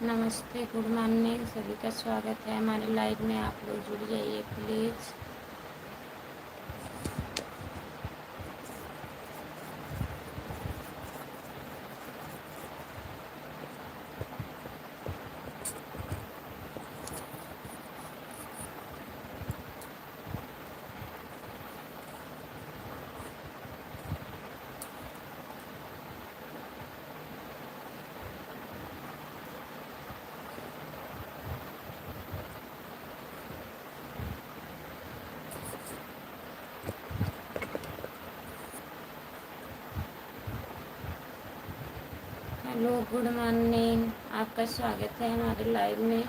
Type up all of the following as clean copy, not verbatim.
नमस्ते, good morning, सभी का स्वागत है हमारे लाइव में। आप लोग जुड़ जाइए प्लीज़। हेलो, गुड मॉर्निंग, आपका स्वागत है हमारे लाइव में।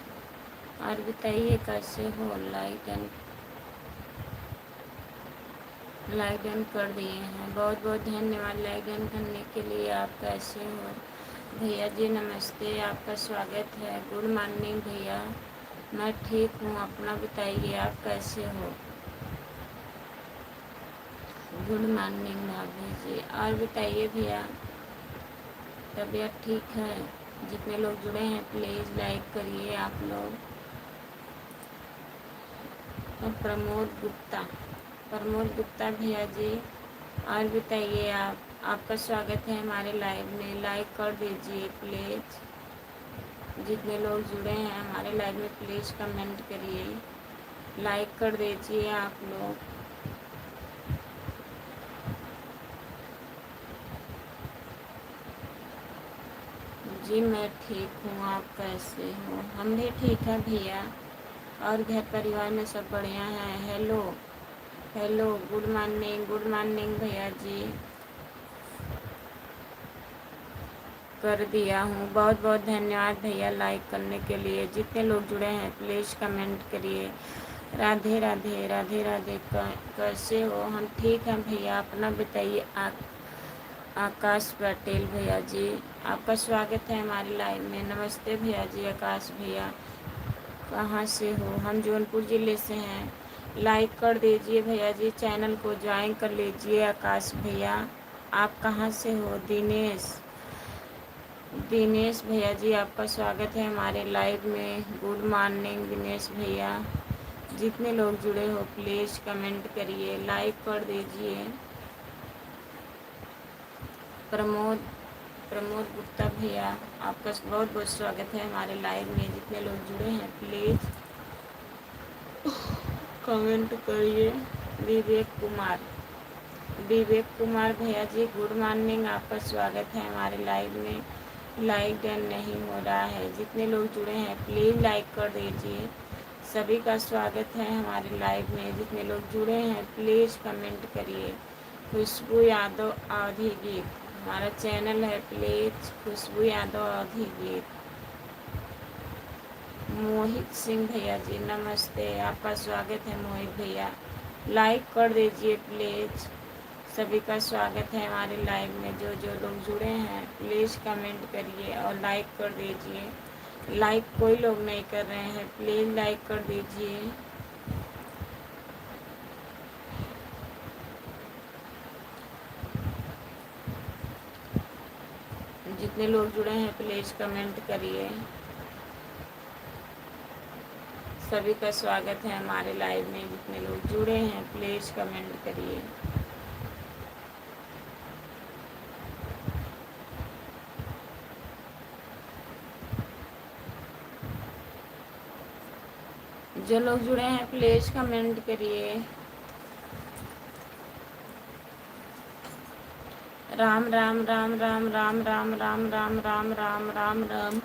और बताइए कैसे हो। लाइक डन कर दिए हैं, बहुत बहुत धन्यवाद लाइक डन करने के लिए। आप कैसे हो भैया जी? नमस्ते, आपका स्वागत है। गुड मॉर्निंग भैया, मैं ठीक हूँ, अपना बताइए आप कैसे हो। गुड मॉर्निंग भाभी जी। और बताइए भैया, तबीयत ठीक है? जितने लोग जुड़े हैं प्लीज़ लाइक करिए आप लोग। और प्रमोद गुप्ता भैया जी, और बताइए आपका स्वागत है हमारे लाइव में। लाइक कर दीजिए प्लीज़। जितने लोग जुड़े हैं हमारे लाइव में प्लीज़ कमेंट करिए, लाइक कर दीजिए आप लोग। जी मैं ठीक हूँ, आप कैसे हो? हम भी ठीक हैं भैया। और घर परिवार में सब बढ़िया हैं? हेलो हेलो, गुड मॉर्निंग भैया जी। कर दिया हूँ, बहुत बहुत धन्यवाद भैया लाइक करने के लिए। जितने लोग जुड़े हैं प्लीज़ कमेंट करिए। राधे राधे राधे राधे। कैसे हो? हम ठीक हैं भैया, अपना बताइए। आकाश पटेल भैया जी, आपका स्वागत है हमारे लाइव में। नमस्ते भैया जी। आकाश भैया कहाँ से हो? हम जौनपुर ज़िले से हैं। लाइक कर दीजिए भैया जी, चैनल को ज्वाइन कर लीजिए। आकाश भैया आप कहाँ से हो? दिनेश भैया जी, आपका स्वागत है हमारे लाइव में। गुड मॉर्निंग दिनेश भैया। जितने लोग जुड़े हो प्लीज़ कमेंट करिए, लाइक कर दीजिए। प्रमोद प्रमोद गुप्ता भैया, आपका बहुत बहुत स्वागत है हमारे लाइव में। जितने लोग जुड़े हैं प्लीज़ कमेंट करिए। विवेक कुमार भैया जी, गुड मॉर्निंग, आपका स्वागत है हमारे लाइव में। लाइक डन नहीं हो रहा है। जितने लोग जुड़े हैं प्लीज़ लाइक कर दीजिए। सभी का स्वागत है हमारे लाइव में। जितने लोग जुड़े हैं प्लीज़ कमेंट करिए। खुशबू यादव अवधी गीत, हमारा चैनल है, प्लीज़ खुशबू यादव अवधी गीत। मोहित सिंह भैया जी नमस्ते, आपका स्वागत है मोहित भैया। लाइक कर दीजिए प्लीज़। सभी का स्वागत है हमारे लाइव में। जो जो लोग जुड़े हैं प्लीज़ कमेंट करिए और लाइक कर दीजिए। लाइक कोई लोग नहीं कर रहे हैं, प्लीज़ लाइक कर दीजिए। जितने लोग जुड़े हैं प्लीज़ कमेंट करिए। सभी का स्वागत है हमारे लाइव में। जितने लोग जुड़े हैं प्लीज़ कमेंट करिए। जो लोग जुड़े हैं प्लीज़ कमेंट करिए। राम राम राम राम राम राम राम राम राम राम राम राम।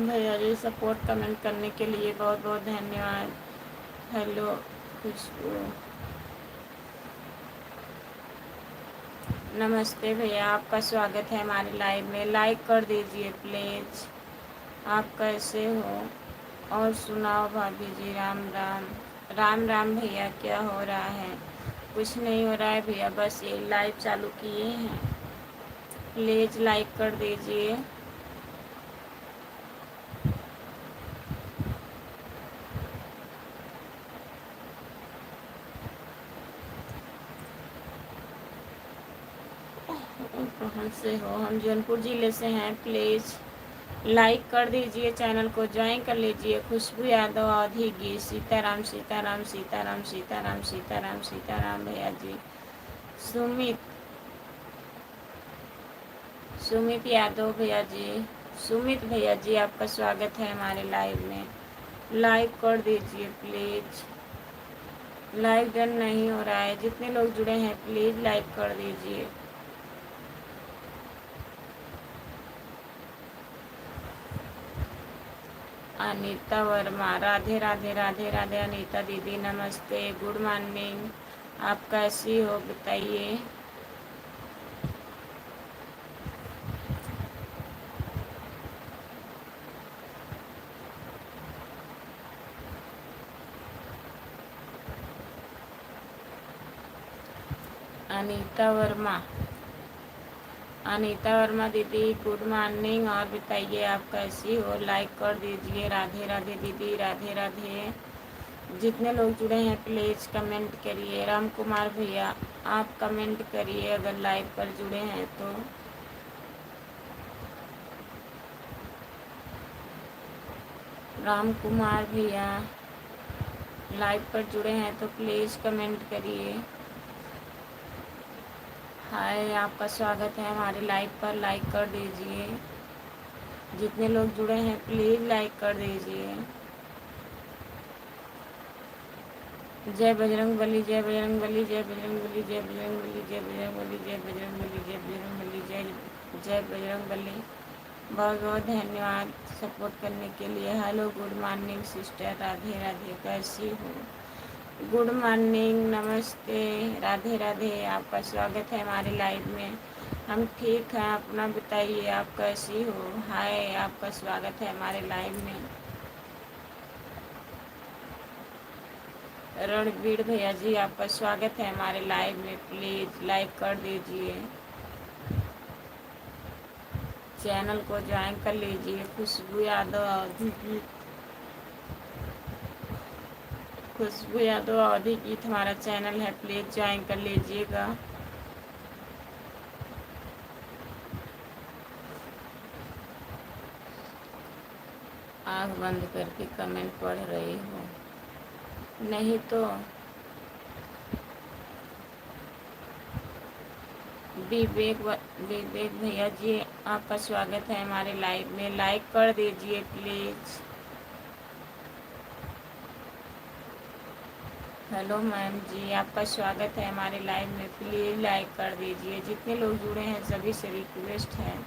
भैया जी सपोर्ट कमेंट करने के लिए बहुत बहुत धन्यवाद। हेलो खुशबू, नमस्ते भैया, आपका स्वागत है हमारे लाइव में। लाइक कर दीजिए प्लीज़। आप कैसे हो? और सुनाओ भाभी जी। राम राम राम राम भैया, क्या हो रहा है? कुछ नहीं हो रहा है भैया, बस ये लाइव चालू किए हैं। प्लीज़ लाइक कर दीजिए। हमसे हो, हम जौनपुर ज़िले से हैं। प्लीज़ लाइक कर दीजिए, चैनल को ज्वाइन कर लीजिए। खुशबू यादव अवधी गीत सीताराम सीताराम सीताराम सीताराम सीताराम सीताराम भैया जी। सुमित सुमित यादव भैया जी, सुमित भैया जी, आपका स्वागत है हमारे लाइव में। लाइक कर दीजिए प्लीज़, लाइक डन नहीं हो रहा है। जितने लोग जुड़े हैं प्लीज़ लाइक कर दीजिए। अनीता वर्मा, राधे राधे राधे राधे। अनीता दीदी नमस्ते, गुड मॉर्निंग। आप कैसी हो बताइए। अनीता वर्मा, अनीता वर्मा दीदी गुड मॉर्निंग। और बताइए आप कैसी हो। लाइक कर दीजिए। राधे राधे दीदी, राधे राधे। जितने लोग जुड़े हैं प्लीज़ कमेंट करिए। राम कुमार भैया आप कमेंट करिए अगर लाइव पर जुड़े हैं तो। राम कुमार भैया लाइव पर जुड़े हैं तो प्लीज़ कमेंट करिए। हाय, आपका स्वागत है हमारे लाइव पर। लाइक कर दीजिए। जितने लोग जुड़े हैं प्लीज़ लाइक कर दीजिए। जय बजरंग बली, जय बजरंग बली, जय बजरंग बली, जय बजरंग बली, जय बजरंग बली, जय बजरंग बली, जय बजरंग बली, जय जय बजरंग बली। बहुत बहुत धन्यवाद सपोर्ट करने के लिए। Hello, good morning sister, Radhe Radhe, कैसी हो। गुड मॉर्निंग, नमस्ते, राधे राधे। आपका स्वागत है हमारे लाइव में। हम ठीक हैं, अपना बताइए आप कैसी हो। हाय, आपका स्वागत है हमारे लाइव में। रणबीर भैया जी आपका स्वागत है हमारे लाइव में। प्लीज़ लाइक कर दीजिए, चैनल को ज्वाइन कर लीजिए। खुशबू यादव अवधी गीत, खुशबू यादव अवधी गीत हमारा चैनल है, प्लीज़ ज्वाइन कर लीजिएगा। आँख बंद करके कमेंट पढ़ रही हो, नहीं तो विवेक भैया जी आपका स्वागत है हमारे लाइव में। लाइक कर दीजिए प्लीज़। हेलो मैम जी, आपका स्वागत है हमारे लाइव में। प्लीज़ लाइक कर दीजिए। जितने लोग जुड़े हैं सभी से रिक्वेस्ट है,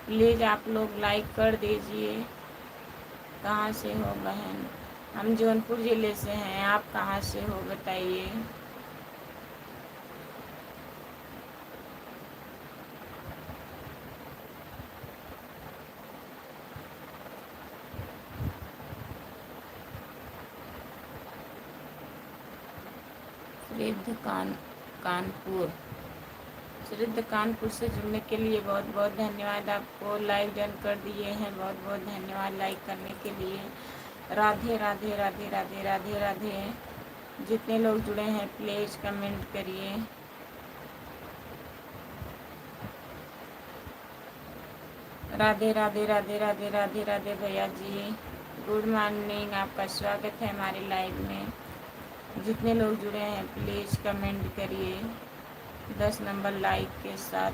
प्लीज़ आप लोग लाइक कर दीजिए। कहाँ से हो बहन। हम जौनपुर ज़िले से हैं, आप कहाँ से हो बताइए। कानपुर, सिद्ध कानपुर से जुड़ने के लिए बहुत बहुत धन्यवाद। आपको लाइक डन कर दिए हैं, बहुत बहुत धन्यवाद लाइक करने के लिए। राधे राधे राधे राधे राधे राधे। जितने लोग जुड़े हैं प्लीज़ कमेंट करिए। राधे राधे राधे राधे राधे राधे भैया जी, गुड मॉर्निंग। आपका स्वागत है हमारे लाइव में। जितने लोग जुड़े हैं प्लीज़ कमेंट करिए 10 नंबर लाइक के साथ।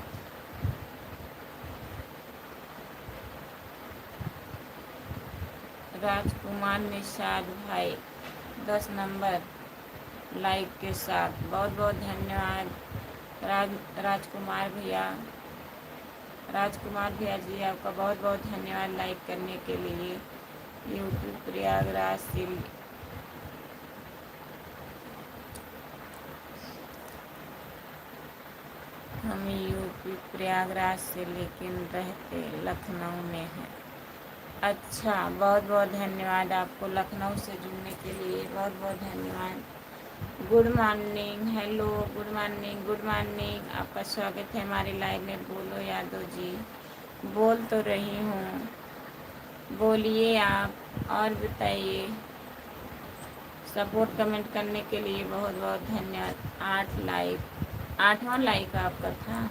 राजकुमार निषाद भाई 10 नंबर लाइक के साथ, बहुत बहुत धन्यवाद। राजकुमार भैया जी आपका बहुत बहुत धन्यवाद लाइक करने के लिए। यूट्यूब प्रयागराज से हम यूपी प्रयागराज से लेकिन रहते लखनऊ में हैं। अच्छा, बहुत बहुत धन्यवाद आपको लखनऊ से जुड़ने के लिए, बहुत बहुत धन्यवाद। Good morning, hello, good morning, good morning. आपका स्वागत है हमारे लाइव में। बोलो यादव जी, बोल तो रही हूँ, बोलिए आप और बताइए। सपोर्ट कमेंट करने के लिए बहुत बहुत धन्यवाद। 8 लाइक, 8वां लाइक आपका था।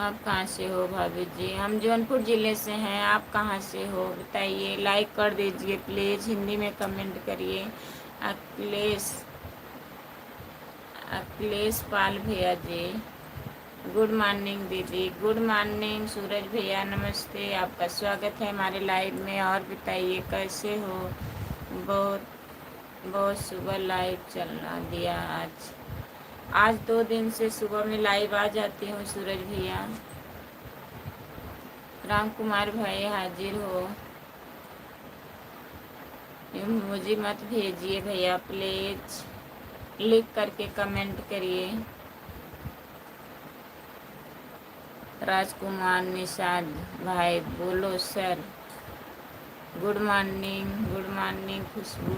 आप कहाँ से हो भाभी जी? हम जौनपुर ज़िले से हैं। आप कहाँ से हो बताइए? लाइक कर दीजिए प्लीज़, हिंदी में कमेंट करिए। अखिलेश अखिलेश पाल भैया जी, गुड मॉर्निंग दीदी। गुड मॉर्निंग सूरज भैया, नमस्ते। आपका स्वागत है हमारे लाइव में। और बताइए कैसे हो? बहुत बहुत सुबह लाइव चलना दिया आज। आज 2 दिन से सुबह में लाइव आ जाती हूँ सूरज भैया। राम कुमार भाई हाजिर हो। मुझे मत भेजिए भैया प्लीज, लिख करके कमेंट करिए। राजकुमार निषाद भाई बोलो सर। गुड मॉर्निंग खुशबू।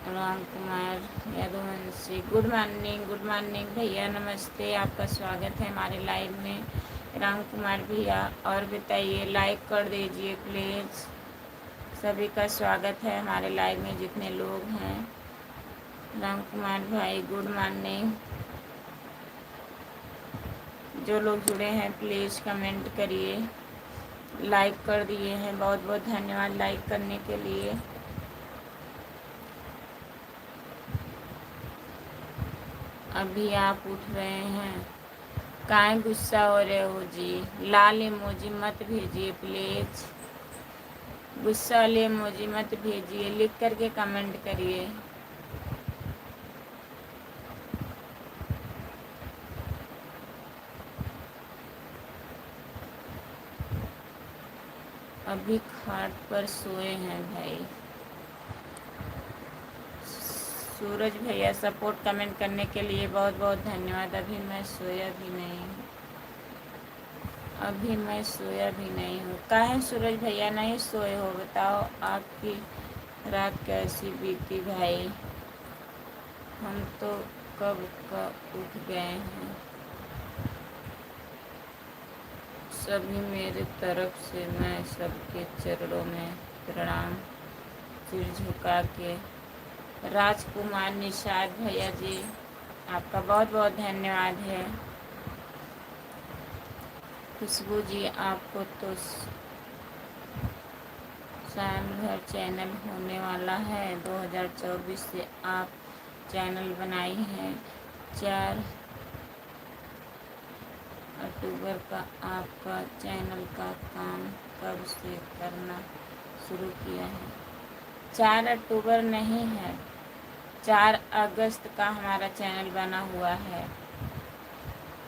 राम कुमार यादवंशी, गुड मॉर्निंग भैया, नमस्ते। आपका स्वागत है हमारे लाइव में राम कुमार भैया। और बताइए, लाइक कर दीजिए प्लीज़। सभी का स्वागत है हमारे लाइव में जितने लोग हैं। राम कुमार भाई गुड मॉर्निंग। जो लोग जुड़े हैं प्लीज़ कमेंट करिए। लाइक कर दिए हैं, बहुत बहुत धन्यवाद लाइक करने के लिए। अभी आप उठ रहे हैं, काहे गुस्सा हो रहे हो जी? लाल इमोजी मत भेजिए प्लीज़, गुस्सा वाले इमोजी मत भेजिए, लिख करके कमेंट करिए। अभी खाट पर सोए हैं भाई। सूरज भैया सपोर्ट कमेंट करने के लिए बहुत बहुत धन्यवाद। अभी मैं सोया भी नहीं हूँ, काहे सूरज भैया नहीं सोए हो? बताओ आपकी रात कैसी बीती भाई? हम तो कब का उठ गए हैं। सभी मेरे तरफ से मैं सबके चरणों में प्रणाम सिर झुका के। राजकुमार निषाद भैया जी, आपका बहुत बहुत धन्यवाद है। खुशबू जी, आपको तो साल भर चैनल होने वाला है। 2024 से आप चैनल बनाई हैं। 4 अक्टूबर का आपका चैनल का काम कब से करना शुरू किया है? 4 अक्टूबर नहीं है, 4 अगस्त का हमारा चैनल बना हुआ है।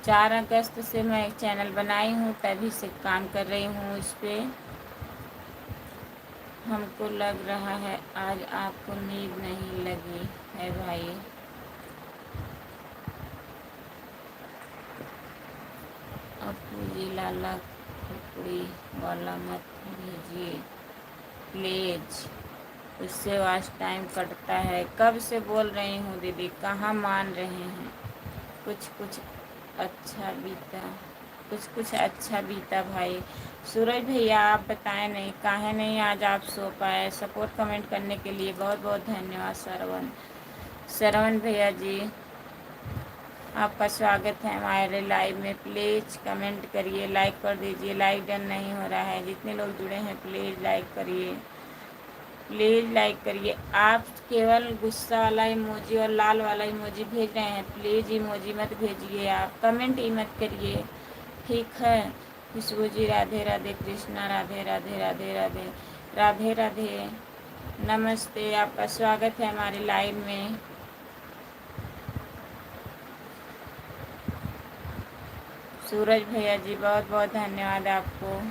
4 अगस्त से मैं एक चैनल बनाई हूँ, तभी से काम कर रही हूँ इस पर। हमको लग रहा है आज आपको नींद नहीं लगी है भाई। अपू जी लाला खुपड़ी वाला मत भेजिए प्लीज, उससे वॉच टाइम कटता है। कब से बोल रही हूँ दीदी, कहाँ मान रहे हैं? कुछ अच्छा बीता भाई। सूरज भैया आप बताएं नहीं, काहे नहीं आज आप सो पाए? सपोर्ट कमेंट करने के लिए बहुत बहुत धन्यवाद। श्रवण भैया जी, आपका स्वागत है हमारे लाइव में। प्लीज़ कमेंट करिए, लाइक कर दीजिए। लाइक डन नहीं हो रहा है, जितने लोग जुड़े हैं प्लीज़ लाइक करिए, प्लीज़ लाइक करिए। आप केवल गुस्सा वाला इमोजी और लाल वाला इमोजी भेज रहे हैं, प्लीज़ इमोजी मत भेजिए, आप कमेंट ही मत करिए, ठीक है? खुशबू जी राधे राधे कृष्णा, राधे राधे राधे राधे राधे राधे, नमस्ते। आपका स्वागत है हमारे लाइव में। सूरज भैया जी बहुत बहुत धन्यवाद आपको।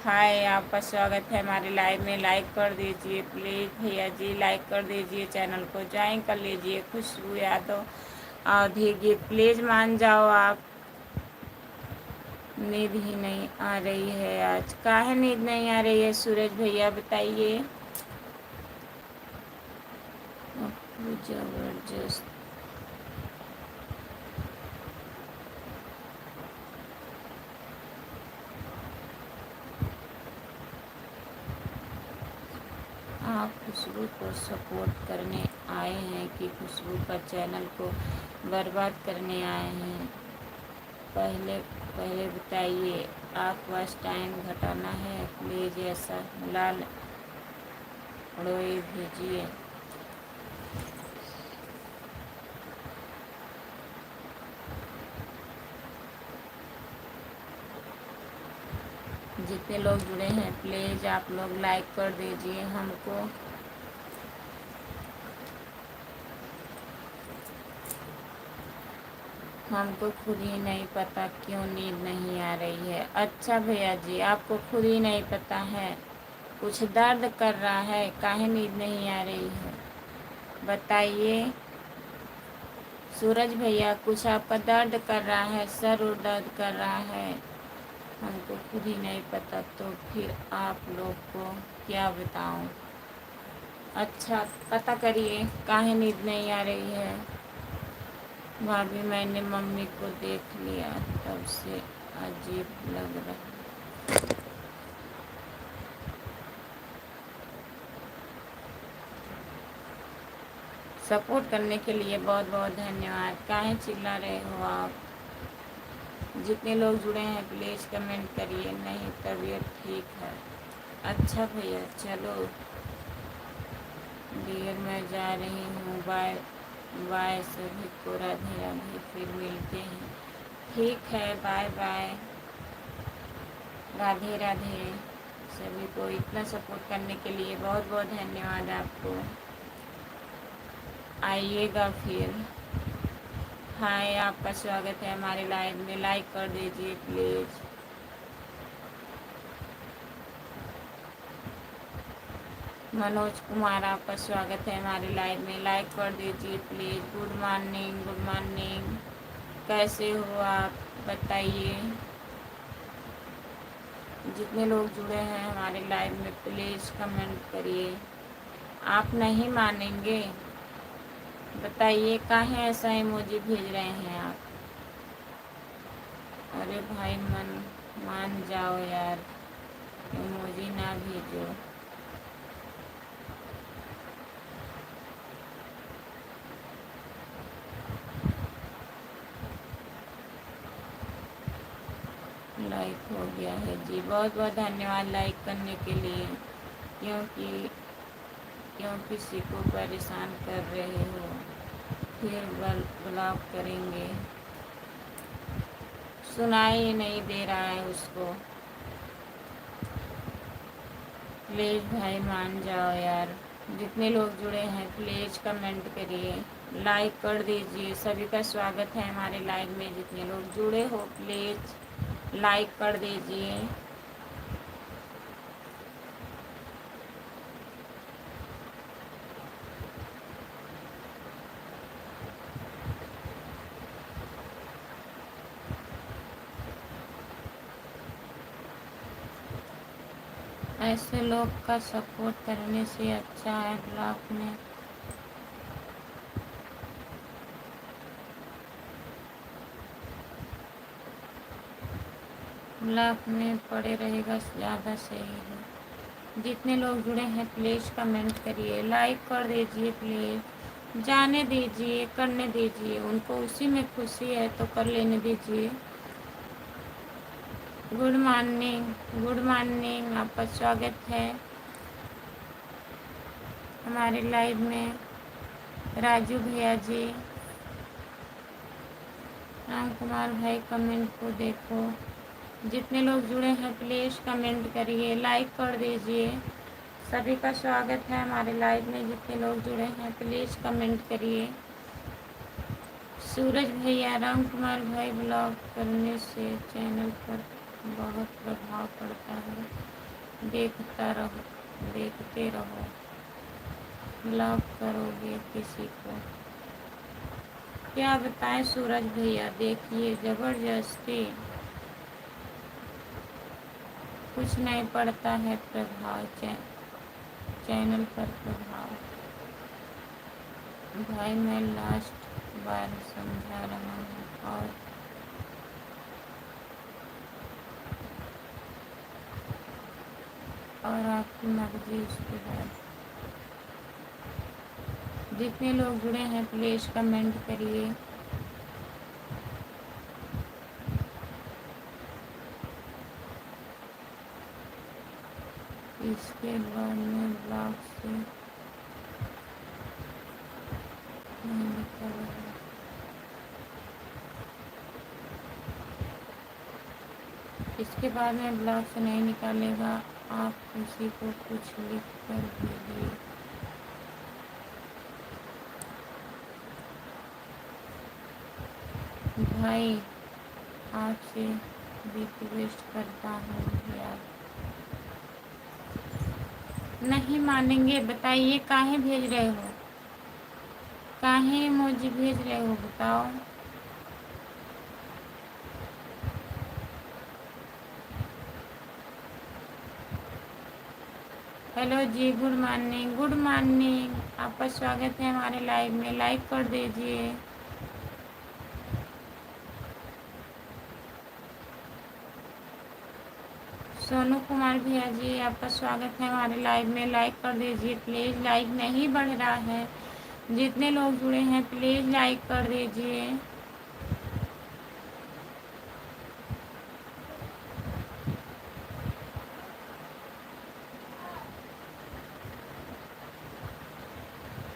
हाय, आपका स्वागत है हमारे लाइव में। लाइक कर दीजिए प्लीज़ भैया जी, लाइक कर दीजिए, चैनल को ज्वाइन कर लीजिए। खुशबू यादव अवधि जी, प्लीज़ मान जाओ आप। नींद ही नहीं आ रही है आज, काहे नींद नहीं आ रही है सूरज भैया बताइए? जबरदस्त। आप खुशबू को सपोर्ट करने आए हैं कि खुशबू का चैनल को बर्बाद करने आए हैं? पहले पहले बताइए, आप वॉच टाइम घटाना है प्लीज़ ऐसा लाल रोए भेजिए। जितने लोग जुड़े हैं प्लीज़ आप लोग लाइक कर दीजिए। हमको खुद ही नहीं पता क्यों नींद नहीं आ रही है। अच्छा भैया जी, आपको खुद ही नहीं पता है, कुछ दर्द कर रहा है, काहे नींद नहीं आ रही है बताइए। सूरज भैया, कुछ आपका दर्द कर रहा है, सर और दर्द कर रहा है, हमको खुद ही नहीं पता, तो फिर आप लोग को क्या बताऊं। अच्छा पता करिए काहे नींद नहीं आ रही है। भाभी, मैंने मम्मी को देख लिया, तब से अजीब लग रहा। सपोर्ट करने के लिए बहुत बहुत धन्यवाद। काहे चिल्ला रहे हो आप। जितने लोग जुड़े हैं प्लीज़ कमेंट करिए। नहीं, तबीयत ठीक है। अच्छा भैया, चलो डियर, मैं जा रही हूँ, बाय बाय सभी को, राधे राधे, फिर मिलते हैं। ठीक है, बाय बाय, राधे राधे। सभी को इतना सपोर्ट करने के लिए बहुत बहुत धन्यवाद आपको। आइएगा फिर। हाय, आपका स्वागत है हमारे लाइव में, लाइक कर दीजिए प्लीज़। मनोज कुमार, आपका स्वागत है हमारे लाइव में, लाइक कर दीजिए please. Good morning, good morning, कैसे हो आप बताइए। जितने लोग जुड़े हैं हमारे लाइव में प्लीज़ कमेंट करिए। आप नहीं मानेंगे, बताइए काहे ऐसा इमोजी भेज रहे हैं आप। अरे भाई, मान जाओ यार, इमोजी ना भेजो। लाइक हो गया है जी, बहुत बहुत धन्यवाद लाइक करने के लिए। क्यों किसी को परेशान कर रहे हो, फिर ब्लॉक करेंगे। सुनाई नहीं दे रहा है उसको। प्लीज़ भाई मान जाओ यार। जितने लोग जुड़े हैं प्लीज़ कमेंट करिए, लाइक कर दीजिए। सभी का स्वागत है हमारे लाइव में। जितने लोग जुड़े हो प्लीज़ लाइक कर दीजिए। ऐसे लोग का सपोर्ट करने से अच्छा है ब्लॉक में पड़े रहेगा ज़्यादा सही है। जितने लोग जुड़े हैं प्लीज़ कमेंट करिए, लाइक कर दीजिए प्लीज़। जाने दीजिए, करने दीजिए, उनको उसी में खुशी है तो कर लेने दीजिए। गुड मॉर्निंग, गुड मॉर्निंग, आपका स्वागत है हमारे लाइव में। राजू भैया जी, राम कुमार भाई, कमेंट को देखो। जितने लोग जुड़े हैं प्लीज़ कमेंट करिए, लाइक कर दीजिए। सभी का स्वागत है हमारे लाइव में। जितने लोग जुड़े हैं प्लीज़ कमेंट करिए। सूरज भैया, राम कुमार भाई, ब्लॉग करने से चैनल पर बहुत प्रभाव पड़ता है, देखते रहो, ब्लॉग करोगे किसी को। क्या बताएं सूरज भैया, देखिए ज़बरदस्ती कुछ नहीं पड़ता है प्रभाव, चैनल पर प्रभाव। भाई मैं लास्ट बार समझा रहा हूँ और आपकी मर्जी उसके बाद। जितने लोग जुड़े हैं प्लीज़ कमेंट करिए। इसके बाद में ब्लॉक से नहीं निकलेगा। इसके बाद में ब्लॉक से नहीं निकालेगा। आप उसी को कुछ लिख कर दीजिए। भाई आपसे रिक्वेस्ट करता हूँ यार। नहीं मानेंगे। बताइए काहे भेज रहे हो, काहे इमोजी भेज रहे हो, बताओ। हेलो जी, गुड मॉर्निंग, गुड मॉर्निंग। आपका स्वागत है हमारे लाइव में। लाइक कर दीजिए। सोनू कुमार भैया जी, आपका स्वागत है हमारे लाइव में। लाइक कर दीजिए प्लीज़। लाइक नहीं बढ़ रहा है। जितने लोग जुड़े हैं प्लीज़ लाइक कर दीजिए।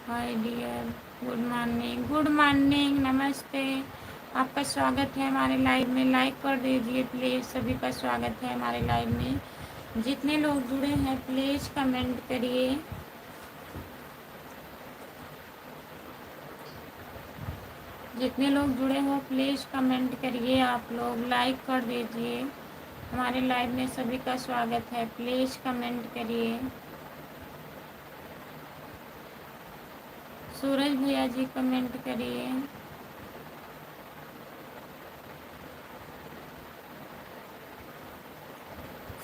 Hi dear, good morning, good morning, नमस्ते। आपका स्वागत है हमारे लाइव में। लाइक कर दीजिए प्लीज़। सभी का स्वागत है हमारे लाइव में। जितने लोग जुड़े हैं प्लीज़ कमेंट करिए। जितने लोग जुड़े हो प्लीज़ कमेंट करिए। आप लोग लाइक कर दीजिए। हमारे लाइव में सभी का स्वागत है। प्लीज़ कमेंट करिए। सूरज भैया जी कमेंट करिए।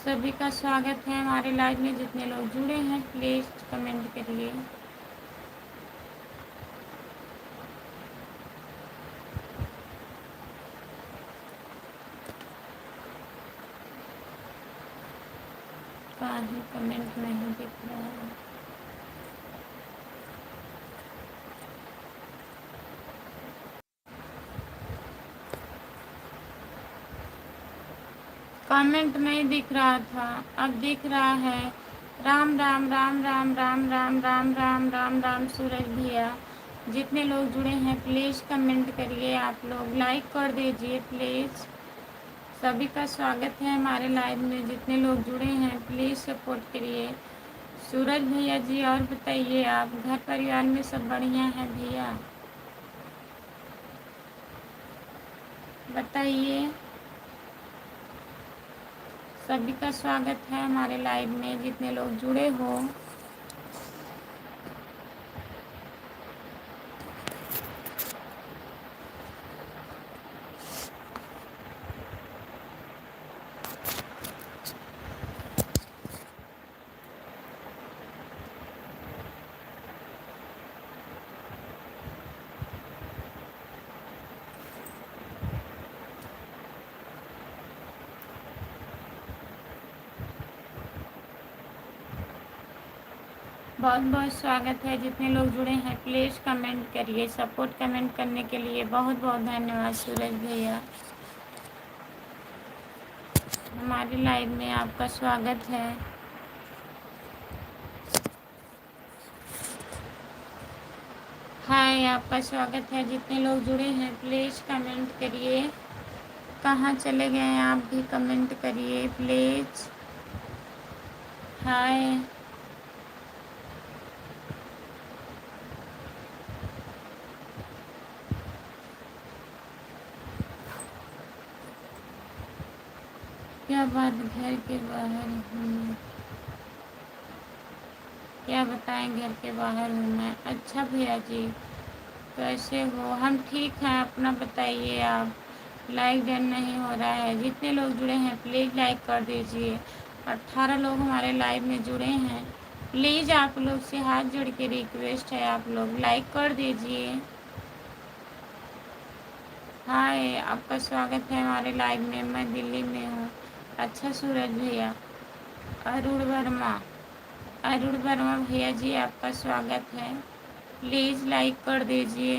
सभी का स्वागत है हमारे लाइव में। जितने लोग जुड़े हैं प्लीज़ कमेंट करिए। काहे कमेंट नहीं दिख रहा है। कमेंट नहीं दिख रहा था, अब दिख रहा है। राम राम राम राम राम राम राम राम राम राम सूरज भैया। जितने लोग जुड़े हैं प्लीज़ कमेंट करिए। आप लोग लाइक कर दीजिए प्लीज़। सभी का स्वागत है हमारे लाइव में। जितने लोग जुड़े हैं प्लीज़ सपोर्ट करिए। सूरज भैया जी और बताइए, आप घर परिवार में सब बढ़िया है भैया? बताइए। सभी का स्वागत है हमारे लाइव में। जितने लोग जुड़े हो बहुत बहुत स्वागत है। जितने लोग जुड़े हैं प्लीज़ कमेंट करिए। सपोर्ट कमेंट करने के लिए बहुत बहुत धन्यवाद सूरज भैया। हमारे लाइव में आपका स्वागत है। हाय, आपका स्वागत है। जितने लोग जुड़े हैं प्लीज़ कमेंट करिए। कहाँ चले गए हैं आप भी कमेंट करिए प्लीज़। हाय। क्या बात, घर के बाहर हूँ? क्या बताएं, घर के बाहर हूँ मैं। अच्छा भैया जी, कैसे हो? हम ठीक हैं, अपना बताइए आप। लाइक डन नहीं हो रहा है। जितने लोग जुड़े हैं प्लीज़ लाइक कर दीजिए। 18 लोग हमारे लाइव में जुड़े हैं। प्लीज़ आप लोग से हाथ जोड़ के रिक्वेस्ट है, आप लोग लाइक कर दीजिए। हाय, आपका स्वागत है हमारे लाइव में। मैं दिल्ली में हूँ। अच्छा सूरज भैया। अरुण वर्मा, अरुण वर्मा भैया जी, आपका स्वागत है। प्लीज़ लाइक कर दीजिए।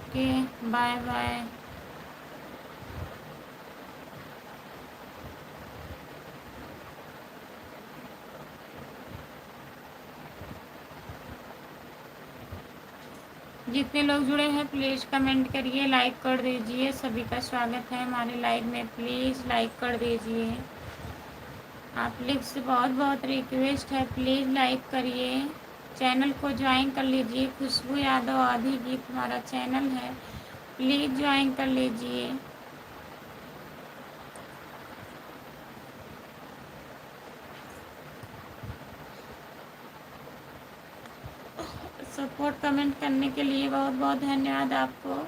Okay, bye bye. जितने लोग जुड़े हैं प्लीज़ कमेंट करिए, लाइक कर दीजिए। सभी का स्वागत है हमारे लाइव में, प्लीज़ लाइक कर दीजिए। आप लोग से बहुत बहुत रिक्वेस्ट है, प्लीज़ लाइक करिए, चैनल को ज्वाइन कर लीजिए। खुशबू यादव आधी गीत हमारा चैनल है, प्लीज़ ज्वाइन कर लीजिए। सपोर्ट कमेंट करने के लिए बहुत बहुत धन्यवाद आपको।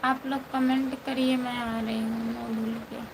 आप लोग कमेंट करिए, मैं आ रही हूँ मुँह धुल के।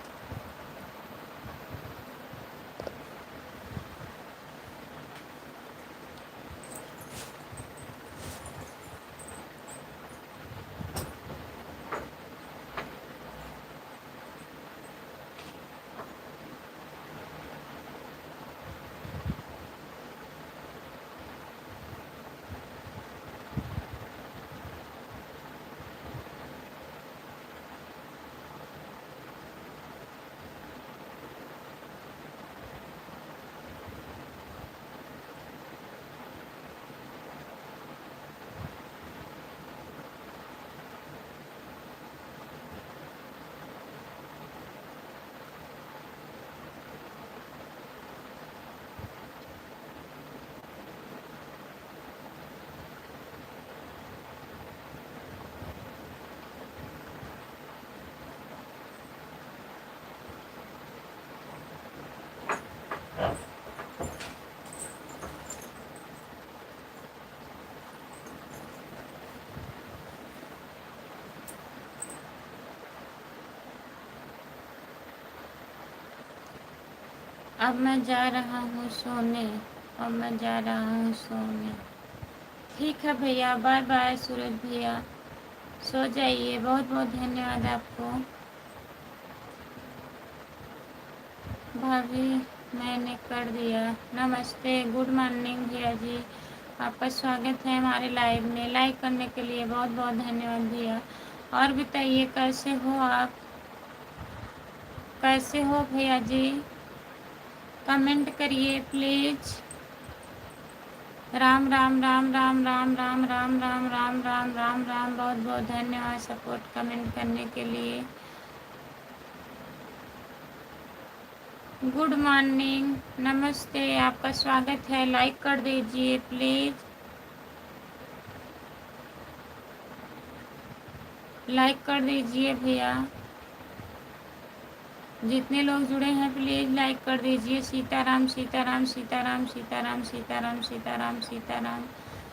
अब मैं जा रहा हूँ सोने, अब मैं जा रहा हूँ सोने। ठीक है भैया, बाय बाय सूरज भैया, सो जाइए। बहुत बहुत धन्यवाद आपको। भाभी मैंने कर दिया। नमस्ते, गुड मॉर्निंग भैया जी, आपका स्वागत है हमारे लाइव में। लाइक करने के लिए बहुत बहुत धन्यवाद भैया। और बताइए कैसे हो आप, कैसे हो भैया जी, कमेंट करिए प्लीज़। राम राम राम राम राम राम राम राम राम राम राम राम। बहुत बहुत धन्यवाद सपोर्ट कमेंट करने के लिए। गुड मॉर्निंग, नमस्ते, आपका स्वागत है। लाइक कर दीजिए प्लीज़, लाइक कर दीजिए भैया। जितने लोग जुड़े हैं प्लीज़ लाइक कर दीजिए। सीताराम सीताराम सीताराम सीताराम सीताराम सीताराम सीताराम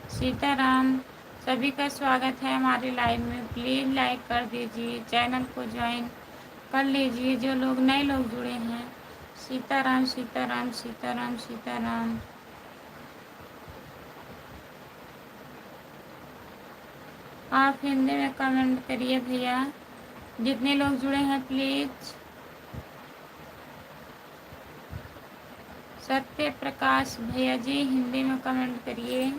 सीताराम। सभी का स्वागत है हमारे लाइव में, प्लीज़ लाइक कर दीजिए, चैनल को ज्वाइन कर लीजिए जो लोग नए लोग जुड़े हैं। सीताराम सीताराम सीताराम सीताराम। आप हिंदी में कमेंट करिए भैया, जितने लोग जुड़े हैं प्लीज़। सत्य प्रकाश भैया जी हिंदी में कमेंट करिए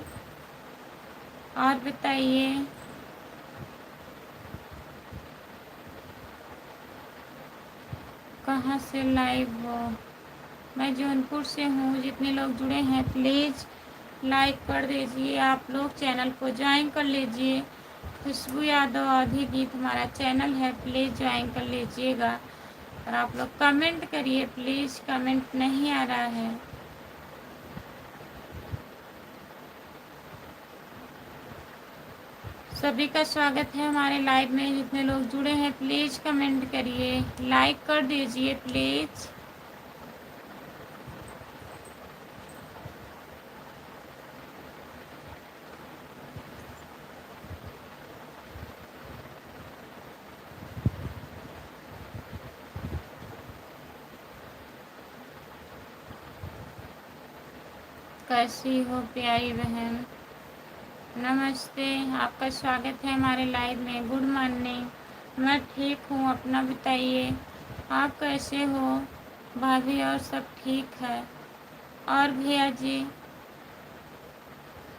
और बताइए। कहाँ से लाइव हो? मैं जौनपुर से हूँ। जितने लोग जुड़े हैं प्लीज़ लाइक कर दीजिए। आप लोग चैनल को ज्वाइन कर लीजिए। खुशबू यादव आधी गीत हमारा चैनल है, प्लीज़ ज्वाइन कर लीजिएगा। और आप लोग कमेंट करिए प्लीज़, कमेंट नहीं आ रहा है। सभी का स्वागत है हमारे लाइव में। जितने लोग जुड़े हैं प्लीज़ कमेंट करिए, लाइक कर दीजिए प्लीज़। कैसी हो प्यारी बहन? नमस्ते, आपका स्वागत है हमारे लाइव में। Good morning. मैं ठीक हूँ, अपना बताइए आप कैसे हो? भाभी और सब ठीक है? और भैया जी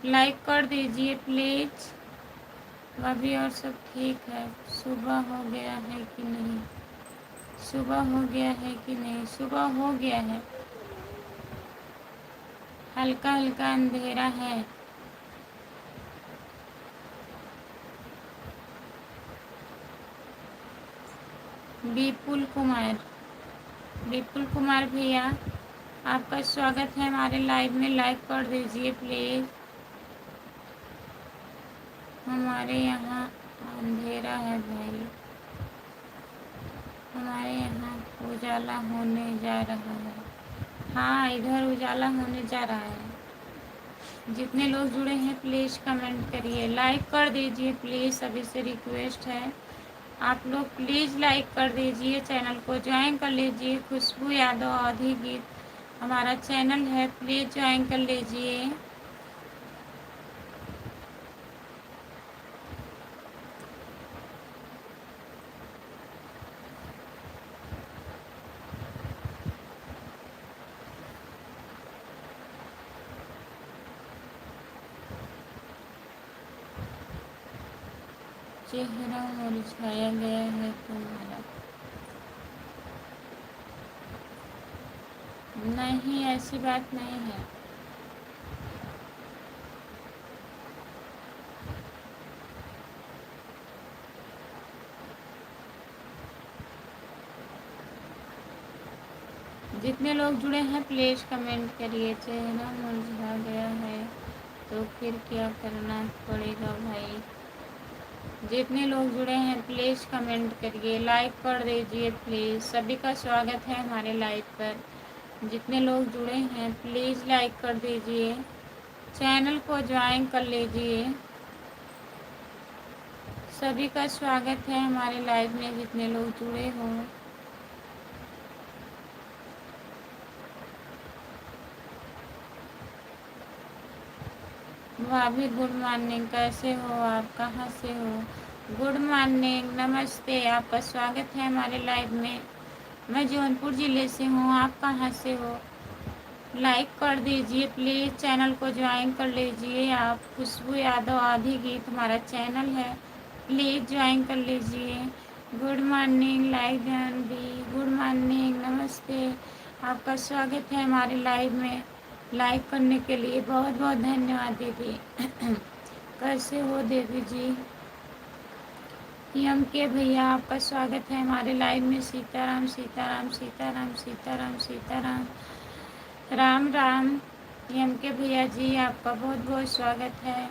लाइक कर दीजिए प्लीज़। भाभी और सब ठीक है? सुबह हो गया है कि नहीं? सुबह हो गया है कि नहीं? सुबह हो गया है, हल्का हल्का अंधेरा है। विपुल कुमार, विपुल कुमार भैया आपका स्वागत है हमारे लाइव में। लाइक कर दीजिए प्लीज़। हमारे यहाँ अंधेरा है भाई, हमारे यहाँ उजाला होने जा रहा है। हाँ, इधर उजाला होने जा रहा है। जितने लोग जुड़े हैं प्लीज़ कमेंट करिए, लाइक कर दीजिए प्लीज़। सभी से रिक्वेस्ट है, आप लोग प्लीज़ लाइक कर दीजिए। चैनल को ज्वाइन कर लीजिए। खुशबू यादव आधी गीत हमारा चैनल है, प्लीज़ ज्वाइन कर लीजिए। चेहरा मुरझाया गया है तुम्हारा। नहीं, ऐसी बात नहीं है। जितने लोग जुड़े हैं प्लीज़ कमेंट करिए। चेहरा मुरझा गया है तो फिर क्या करना पड़ेगा भाई? जितने लोग जुड़े हैं प्लीज़ कमेंट करिए, लाइक कर दीजिए प्लीज़। सभी का स्वागत है हमारे लाइव पर। जितने लोग जुड़े हैं प्लीज़ लाइक कर दीजिए, चैनल को ज्वाइन कर लीजिए। सभी का स्वागत है हमारे लाइव में, जितने लोग जुड़े हों। भाभी गुड मॉर्निंग, कैसे हो आप? कहाँ से हो? गुड मॉर्निंग, नमस्ते, आपका स्वागत है हमारे लाइव में। मैं जौनपुर ज़िले से हूँ, आप कहाँ से हो? लाइक कर दीजिए प्लीज़, चैनल को ज्वाइन कर लीजिए आप। खुशबू यादव आधी गीत हमारा चैनल है, प्लीज़ ज्वाइन कर लीजिए। गुड मॉर्निंग लाइव भी, गुड मॉर्निंग, नमस्ते, आपका स्वागत है हमारे लाइव में। लाइक करने के लिए बहुत बहुत धन्यवाद दीदी। कैसे हो देवी जी? एम के भैया आपका स्वागत है हमारे लाइव में। सीताराम सीताराम सीताराम सीताराम सीताराम, राम राम। एम के भैया जी आपका बहुत बहुत स्वागत है।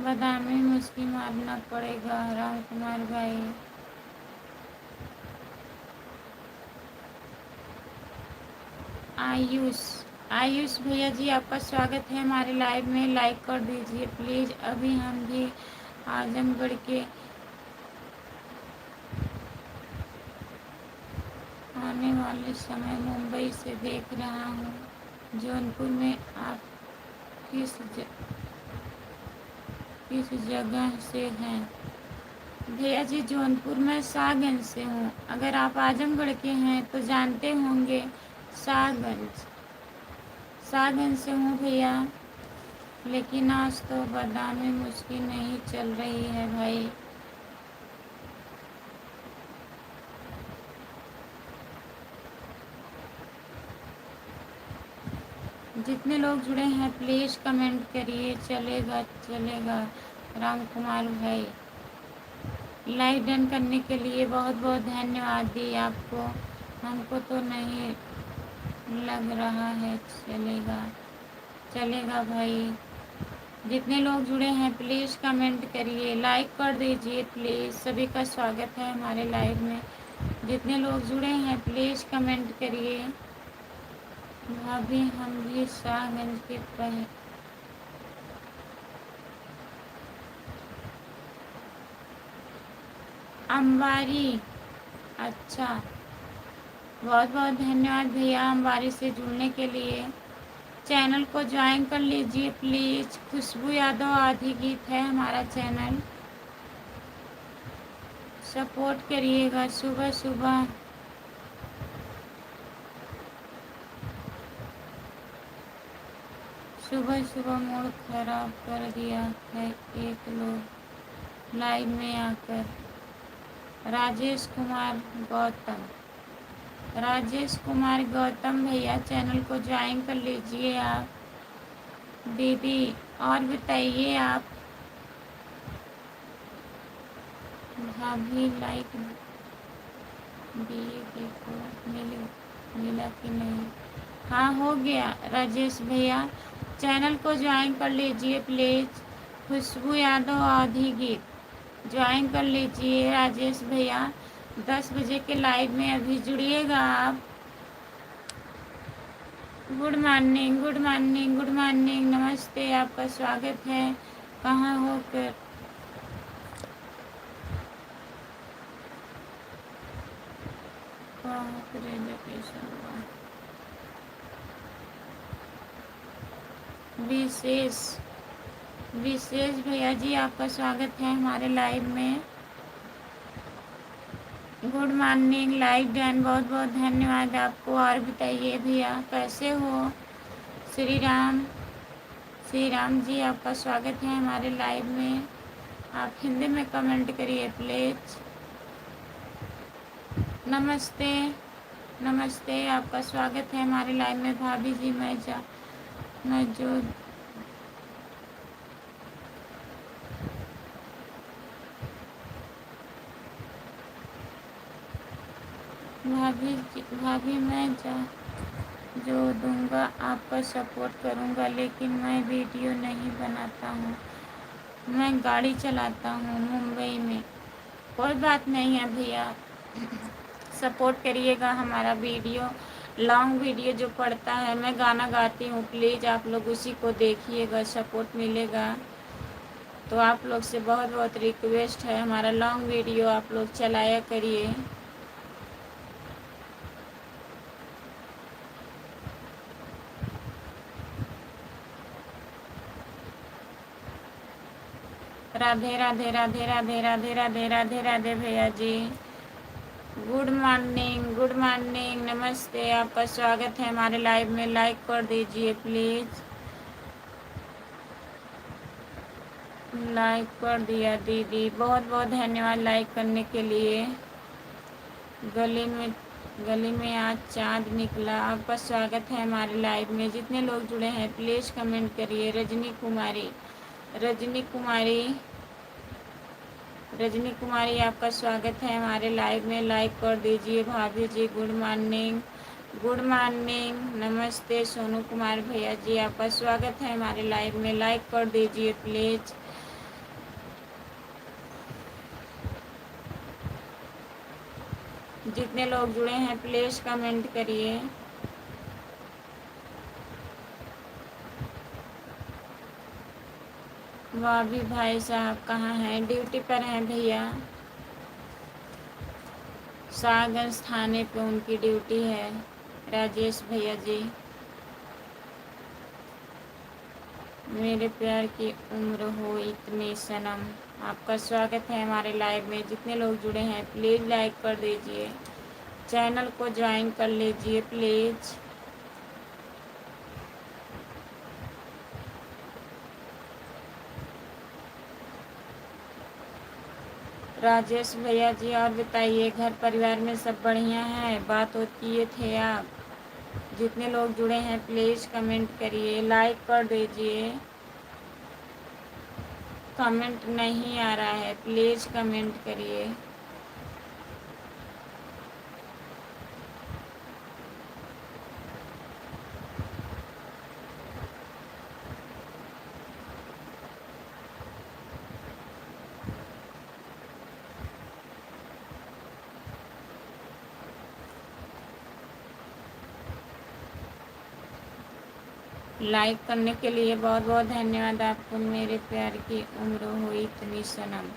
बादामी मुस्की मारना पड़ेगा राम कुमार भाई। आयुष, आयुष भैया जी आपका स्वागत है हमारे लाइव में। लाइक कर दीजिए प्लीज़। अभी हम भी आजमगढ़ के आने वाले समय मुंबई से देख रहा हूँ। जौनपुर में आप किस जगह से हैं? भैया जी जौनपुर में शाहगंज से हूँ। अगर आप आजमगढ़ के हैं तो जानते होंगे शाहगंज, शाहगंज से हूँ भैया। लेकिन आज तो बादामी मुश्किल नहीं चल रही है भाई। जितने लोग जुड़े हैं प्लीज़ कमेंट करिए। चलेगा चलेगा राम कुमार भाई। लाइक डन करने के लिए बहुत बहुत धन्यवाद दी आपको। हमको तो नहीं लग रहा है चलेगा। चलेगा भाई। जितने लोग जुड़े हैं प्लीज़ कमेंट करिए, लाइक कर दीजिए प्लीज़। सभी का स्वागत है हमारे लाइव में। जितने लोग जुड़े हैं प्लीज़ कमेंट करिए। भाभी हम भी शाहगंज के अंबारी। अच्छा, बहुत बहुत धन्यवाद भैया हमारे से जुड़ने के लिए। चैनल को ज्वाइन कर लीजिए प्लीज़। खुशबू यादव आधी गीत है हमारा चैनल, सपोर्ट करिएगा। सुबह सुबह सुबह सुबह मूड खराब कर दिया है एक लोग लाइव में आकर। राजेश कुमार गौतम, राजेश कुमार गौतम भैया चैनल को ज्वाइन कर लीजिए आप। दीदी और बताइए आप। भाभी लाइक दिए, देखो मिला कि नहीं। हाँ हो गया राजेश भैया, चैनल को ज्वाइन कर लीजिए प्लीज़। खुशबू यादव आधी गीत ज्वाइन कर लीजिए राजेश भैया। 10 बजे के लाइव में अभी जुड़िएगा आप। Good morning, good morning, good morning, नमस्ते, आपका स्वागत है। कहाँ हो कर विशेष विशेष भैया जी आपका स्वागत है हमारे लाइव में। गुड मॉर्निंग, लाइव डन, बहुत बहुत धन्यवाद आपको। और बताइए भैया कैसे हो। श्री राम जी आपका स्वागत है हमारे लाइव में। आप हिंदी में कमेंट करिए प्लीज़। नमस्ते, नमस्ते, आपका स्वागत है हमारे लाइव में। भाभी जी मैं जो भाभी मैं जो दूंगा आपका सपोर्ट करूंगा, लेकिन मैं वीडियो नहीं बनाता हूँ। मैं गाड़ी चलाता हूँ मुंबई में। कोई बात नहीं है भैया, सपोर्ट करिएगा हमारा वीडियो। लॉन्ग वीडियो जो पड़ता है, मैं गाना गाती हूँ, प्लीज़ आप लोग उसी को देखिएगा, सपोर्ट मिलेगा। तो आप लोग से बहुत बहुत रिक्वेस्ट है, हमारा लॉन्ग वीडियो आप लोग चलाया करिए। राधे राधे राधे राधे राधे राधे राधे राधे भैया जी। गुड मॉर्निंग, गुड मॉर्निंग, नमस्ते, आपका स्वागत है हमारे लाइव में। लाइक कर दीजिए प्लीज़। लाइक कर दिया दीदी, बहुत बहुत धन्यवाद लाइक करने के लिए। गली में आज चाँद निकला, आपका स्वागत है हमारे लाइव में। जितने लोग जुड़े हैं प्लीज़ कमेंट करिए। रजनी कुमारी आपका स्वागत है हमारे लाइव में। लाइक कर दीजिए। भाभी जी गुड मॉर्निंग, गुड मॉर्निंग, नमस्ते। सोनू कुमार भैया जी आपका स्वागत है हमारे लाइव में। लाइक कर दीजिए प्लीज़। जितने लोग जुड़े हैं प्लीज़ कमेंट करिए। भाभी भाई साहब कहाँ हैं। ड्यूटी पर हैं भैया, सागंज थाने पे उनकी ड्यूटी है। राजेश भैया जी, मेरे प्यार की उम्र हो इतनी सनम, आपका स्वागत है हमारे लाइव में। जितने लोग जुड़े हैं प्लीज़ लाइक कर दीजिए, चैनल को ज्वाइन कर लीजिए प्लीज़। राजेश भैया जी और बताइए, घर परिवार में सब बढ़िया है। बात होती किए थे आप। जितने लोग जुड़े हैं प्लीज़ कमेंट करिए, लाइक कर दीजिए। कमेंट नहीं आ रहा है, प्लीज़ कमेंट करिए। लाइक करने के लिए बहुत बहुत धन्यवाद आपको। मेरे प्यार की उम्र हो इतनी सनम,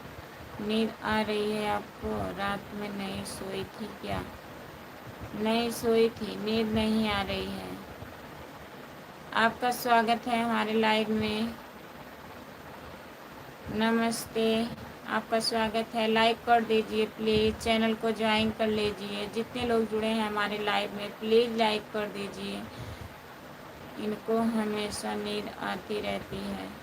नींद आ रही है आपको, रात में नहीं सोई थी क्या। नहीं सोई थी, नींद नहीं आ रही है। आपका स्वागत है हमारे लाइव में। नमस्ते, आपका स्वागत है। लाइक कर दीजिए प्लीज़, चैनल को ज्वाइन कर लीजिए। जितने लोग जुड़े हैं हमारे लाइव में प्लीज़ लाइक कर दीजिए। इनको हमेशा नींद आती रहती है।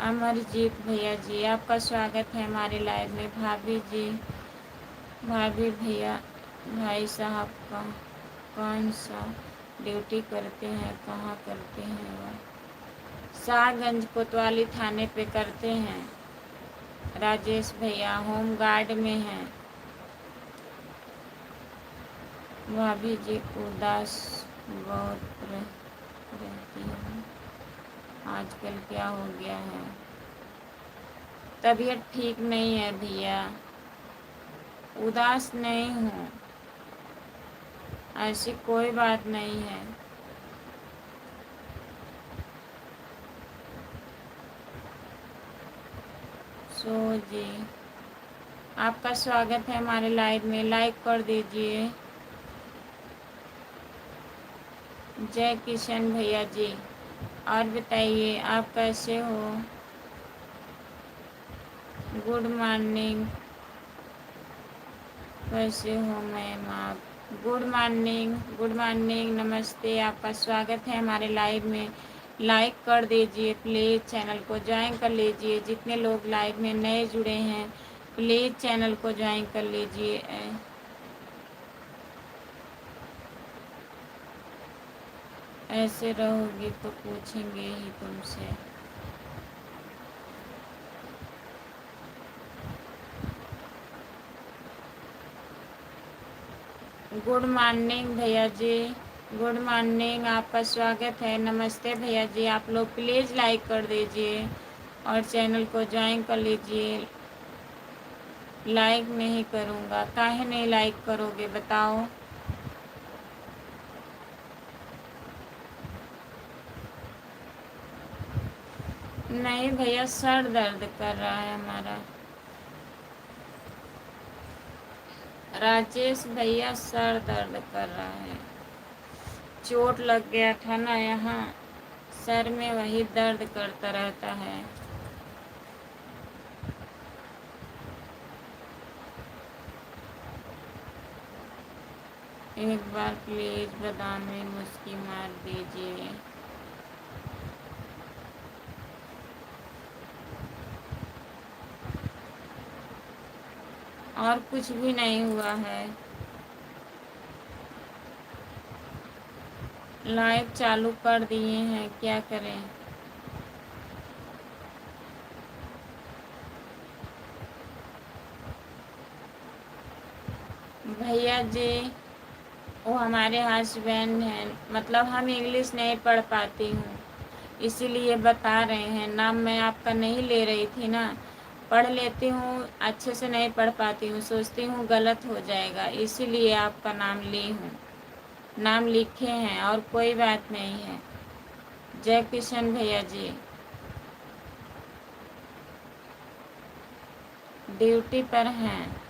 अमरजीत भैया जी, आपका स्वागत है हमारे लाइव में। भाभी जी, भाभी भैया, भाई साहब का कौन सा ड्यूटी करते हैं, कहाँ करते हैं वह? शाहगंज कोतवाली थाने पे करते हैं। राजेश भैया होम गार्ड में हैं। भाभी जी उदास बहुत रहती है, आजकल क्या हो गया है? तबीयत ठीक नहीं है भैया। उदास नहीं हूँ, ऐसी कोई बात नहीं है। सो जी, आपका स्वागत है हमारे लाइव में। लाइक कर दीजिए। जय किशन भैया जी, और बताइए आप कैसे हो? गुड मॉर्निंग, कैसे हो मैम आप? गुड मॉर्निंग, गुड मॉर्निंग, नमस्ते। आपका स्वागत है हमारे लाइव में। लाइक कर दीजिए प्लीज़, चैनल को ज्वाइन कर लीजिए। जितने लोग लाइव में नए जुड़े हैं प्लीज़ चैनल को ज्वाइन कर लीजिए। ऐसे रहोगी तो पूछेंगे ही तुमसे। गुड मॉर्निंग भैया जी, गुड मॉर्निंग, आपका स्वागत है। नमस्ते भैया जी, आप लोग प्लीज़ लाइक कर दीजिए और चैनल को ज्वाइन कर लीजिए। लाइक नहीं करूँगा, काहे नहीं लाइक करोगे बताओ? नहीं भैया, सर दर्द कर रहा है हमारा। राजेश भैया सर दर्द कर रहा है, चोट लग गया था ना यहाँ सर में, वही दर्द करता रहता है। एक बार प्लीज़ बादाम में मुस्की मार दीजिए। और कुछ भी नहीं हुआ है। लाइव चालू कर दिए हैं, क्या करें? भैया जी वो हमारे हस्बैंड हैं, मतलब हम इंग्लिश नहीं पढ़ पाती हूँ इसीलिए बता रहे हैं। नाम मैं आपका नहीं ले रही थी ना, पढ़ लेती हूँ, अच्छे से नहीं पढ़ पाती हूँ, सोचती हूँ गलत हो जाएगा, इसीलिए आपका नाम ली हूँ। नाम लिखे हैं और कोई बात नहीं है। जय किशन भैया जी, ड्यूटी पर हैं।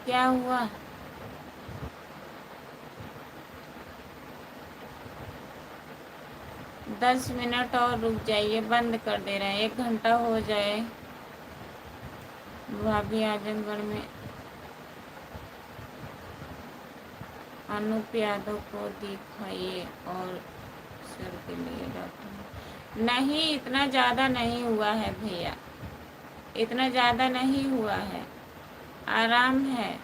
क्या हुआ? दस मिनट और रुक जाइए, बंद कर दे रहे हैं, 1 घंटा हो जाए। भाभी आजमगढ़ में अनूप यादव को दिखाइए और सर के लिए डॉक्टर। नहीं, इतना ज़्यादा नहीं हुआ है भैया, इतना ज़्यादा नहीं हुआ है, आराम है,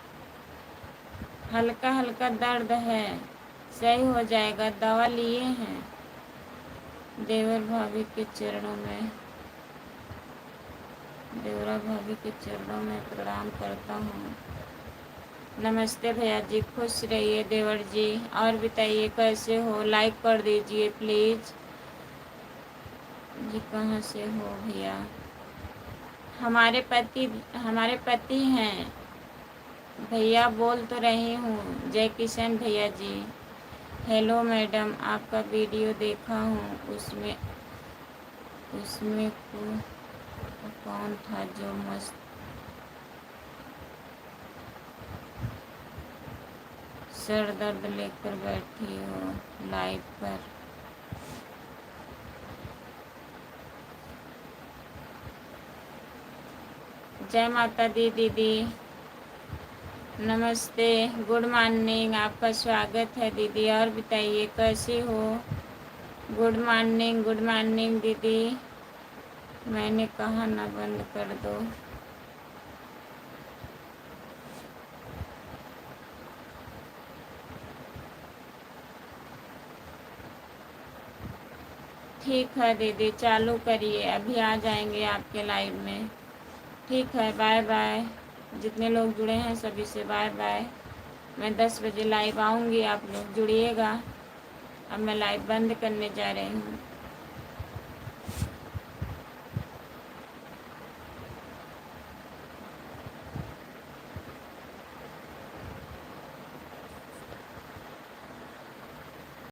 हल्का हल्का दर्द है, सही हो जाएगा, दवा लिए हैं। देवर भाभी के चरणों में, देवरा भाभी के चरणों में प्रणाम करता हूँ। नमस्ते भैया जी, खुश रहिए देवर जी। और बताइए कैसे हो? लाइक कर दीजिए प्लीज़ जी। कहाँ से हो भैया? हमारे पति हैं, भैया बोल तो रही हूँ। जय किशन भैया जी। हेलो मैडम, आपका वीडियो देखा हूँ, उसमें उसमें कौन था जो मस्त सर दर्द लेकर बैठी हो लाइव पर। जय माता दी दीदी, नमस्ते, गुड मॉर्निंग, आपका स्वागत है दीदी। और बताइए कैसी हो? गुड मॉर्निंग दीदी। मैंने कहा ना बंद कर दो। ठीक है दीदी, चालू करिए, अभी आ जाएंगे आपके लाइव में। ठीक है, बाय बाय। जितने लोग जुड़े हैं सभी से बाय बाय। मैं 10 बजे लाइव आऊँगी, आप लोग जुड़िएगा। अब मैं लाइव बंद करने जा रही हूँ।